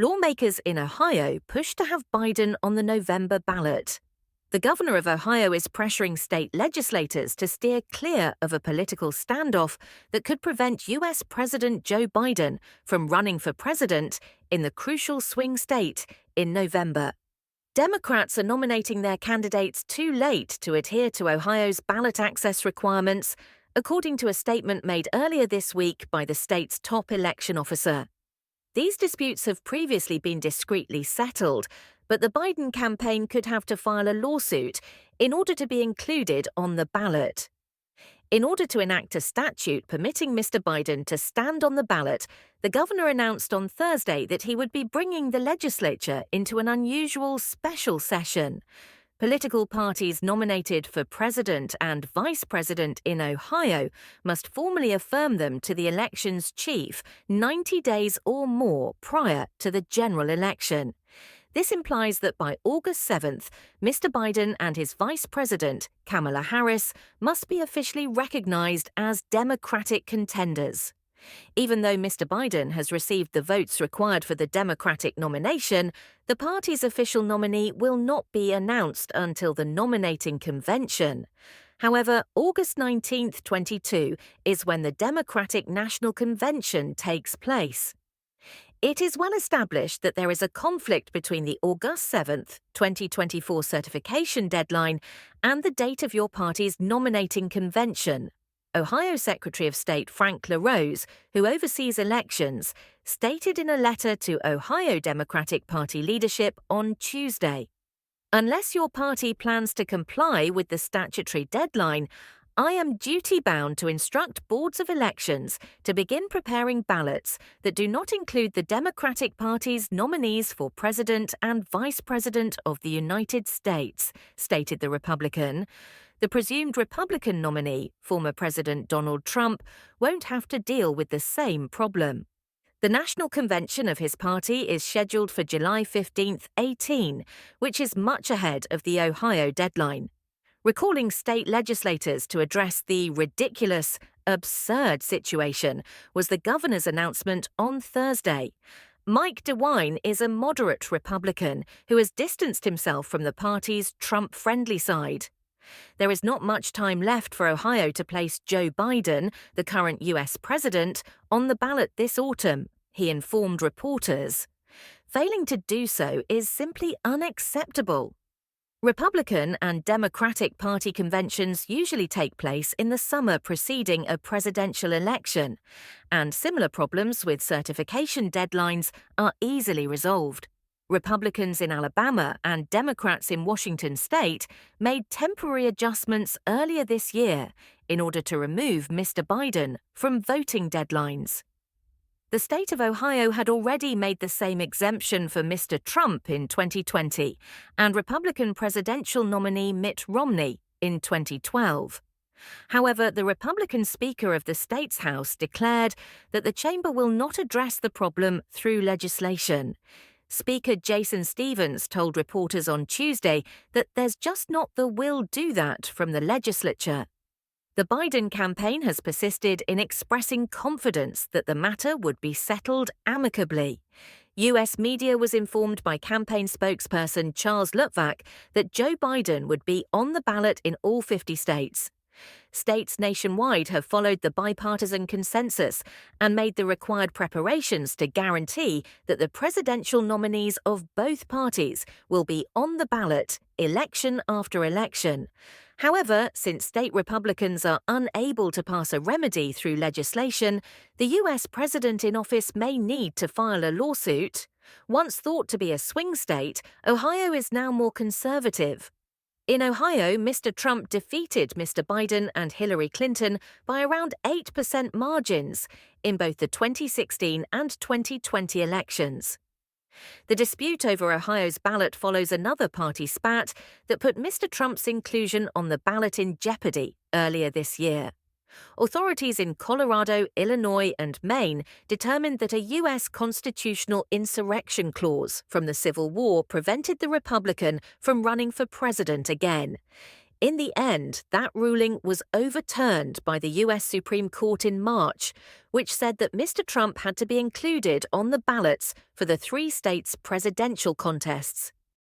Lawmakers in Ohio push to have Biden on the November ballot. The governor of Ohio is pressuring state legislators to steer clear of a political standoff that could prevent U.S. President Joe Biden from running for president in the crucial swing state in November. Democrats are nominating their candidates too late to adhere to Ohio's ballot access requirements, according to a statement made earlier this week by the state's top election officer. These disputes have previously been discreetly settled, but the Biden campaign could have to file a lawsuit in order to be included on the ballot. In order to enact a statute permitting Mr. Biden to stand on the ballot, the governor announced on Thursday that he would be bringing the legislature into an unusual special session. Political parties nominated for president and vice president in Ohio must formally affirm them to the election's chief 90 days or more prior to the general election. This implies that by August 7th, Mr. Biden and his vice president, Kamala Harris, must be officially recognized as Democratic contenders. Even though Mr. Biden has received the votes required for the Democratic nomination, the party's official nominee will not be announced until the nominating convention. However, August 19, 2022 is when the Democratic National Convention takes place. It is well established that there is a conflict between the August 7, 2024 certification deadline and the date of your party's nominating convention. Ohio Secretary of State Frank LaRose, who oversees elections, stated in a letter to Ohio Democratic Party leadership on Tuesday, "Unless your party plans to comply with the statutory deadline, I am duty-bound to instruct boards of elections to begin preparing ballots that do not include the Democratic Party's nominees for President and Vice President of the United States," stated the Republican. The presumed Republican nominee, former President Donald Trump, won't have to deal with the same problem. The national convention of his party is scheduled for July 15, 18, which is much ahead of the Ohio deadline. Recalling state legislators to address the ridiculous, absurd situation was the governor's announcement on Thursday. Mike DeWine is a moderate Republican who has distanced himself from the party's Trump-friendly side. There is not much time left for Ohio to place Joe Biden, the current U.S. president, on the ballot this autumn, he informed reporters. Failing to do so is simply unacceptable. Republican and Democratic Party conventions usually take place in the summer preceding a presidential election, and similar problems with certification deadlines are easily resolved. Republicans in Alabama and Democrats in Washington state made temporary adjustments earlier this year in order to remove Mr. Biden from voting deadlines. The state of Ohio had already made the same exemption for Mr. Trump in 2020 and Republican presidential nominee Mitt Romney in 2012. However, the Republican Speaker of the state's House declared that the chamber will not address the problem through legislation. Speaker Jason Stevens told reporters on Tuesday that there's just not the will do that from the legislature. The Biden campaign has persisted in expressing confidence that the matter would be settled amicably. U.S. media was informed by campaign spokesperson Charles Lutvak that Joe Biden would be on the ballot in all 50 states. States nationwide have followed the bipartisan consensus and made the required preparations to guarantee that the presidential nominees of both parties will be on the ballot election after election. However, since state Republicans are unable to pass a remedy through legislation, the U.S. president in office may need to file a lawsuit. Once thought to be a swing state, Ohio is now more conservative. In Ohio, Mr. Trump defeated Mr. Biden and Hillary Clinton by around 8% margins in both the 2016 and 2020 elections. The dispute over Ohio's ballot follows another party spat that put Mr. Trump's inclusion on the ballot in jeopardy earlier this year. Authorities in Colorado, Illinois, and Maine determined that a U.S. constitutional insurrection clause from the Civil War prevented the Republican from running for president again. In the end, that ruling was overturned by the US Supreme Court in March, which said that Mr. Trump had to be included on the ballots for the three states' presidential contests.